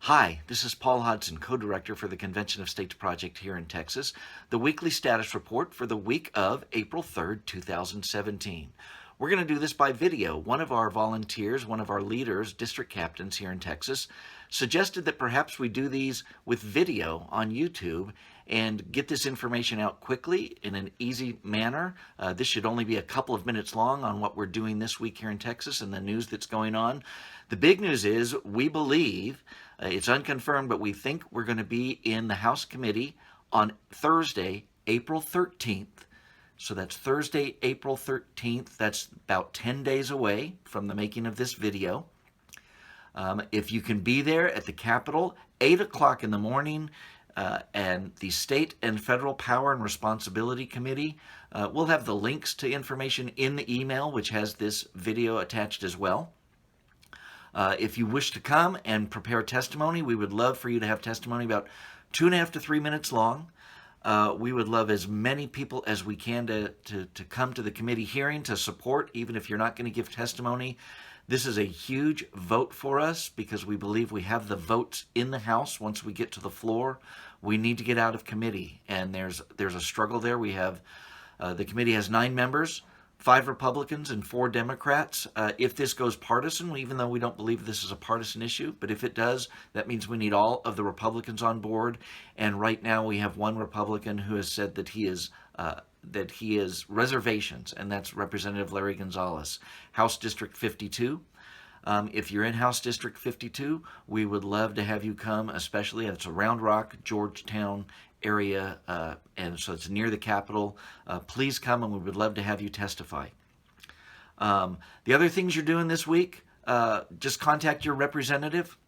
Hi, this is Paul Hodson, co-director for the Convention of States Project here in Texas, the weekly status report for the week of April 3rd, 2017. We're going to do this by video. One of our volunteers, one of our leaders, district captains here in Texas, suggested that perhaps we do these with video on YouTube and get this information out quickly in an easy manner. This should only be a couple of minutes long on what we're doing this week here in Texas and the news that's going on. The big news is we believe, it's unconfirmed, but we think we're going to be in the House committee on Thursday, April 13th. So that's Thursday, April 13th. That's about 10 days away from the making of this video. If you can be there at the Capitol, 8 o'clock in the morning, and the State and Federal Power and Responsibility Committee will have the links to information in the email, which has this video attached as well. If you wish to come and prepare testimony, we would love for you to have testimony about 2.5 to 3 minutes long. We would love as many people as we can to come to the committee hearing to support, even if you're not going to give testimony. This is a huge vote for us because we believe we have the votes in the House. Once we get to the floor, we need to get out of committee, and there's a struggle there. We have the committee has 9 members, 5 Republicans and 4 Democrats. If this goes partisan, even though we don't believe this is a partisan issue, but if it does, that means we need all of the Republicans on board. And right now we have one Republican who has said that he is reservations, and that's Representative Larry Gonzalez, House District 52. If you're in House District 52, we would love to have you come, especially it's a Round Rock, Georgetown area, and so it's near the Capitol. Please come, and we would love to have you testify. The other things you're doing this week, just contact your representative,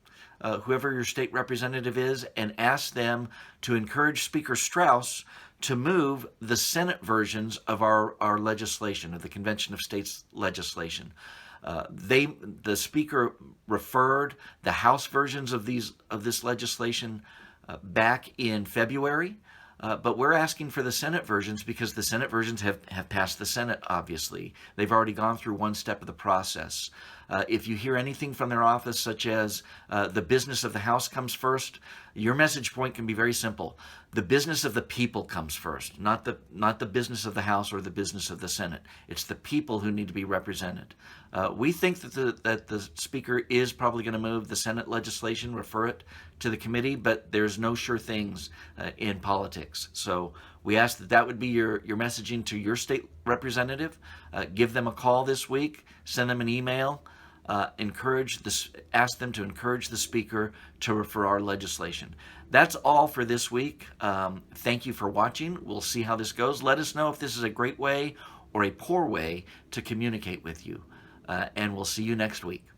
whoever your state representative is, and ask them to encourage Speaker Strauss to move the Senate versions of our legislation, of the Convention of States legislation. The Speaker referred the House versions of this legislation back in February, but we're asking for the Senate versions because the Senate versions have passed the Senate, obviously. They've already gone through one step of the process. If you hear anything from their office, such as the business of the House comes first, your message point can be very simple. The business of the people comes first, not the business of the House or the business of the Senate. It's the people who need to be represented. We think that the Speaker is probably going to move the Senate legislation, refer it to the committee, but there's no sure things in politics. So we ask that would be your messaging to your state representative. Give them a call this week, send them an email, ask them to encourage the Speaker to refer our legislation. That's all for this week. Thank you for watching. We'll see how this goes. Let us know if this is a great way or a poor way to communicate with you. And we'll see you next week.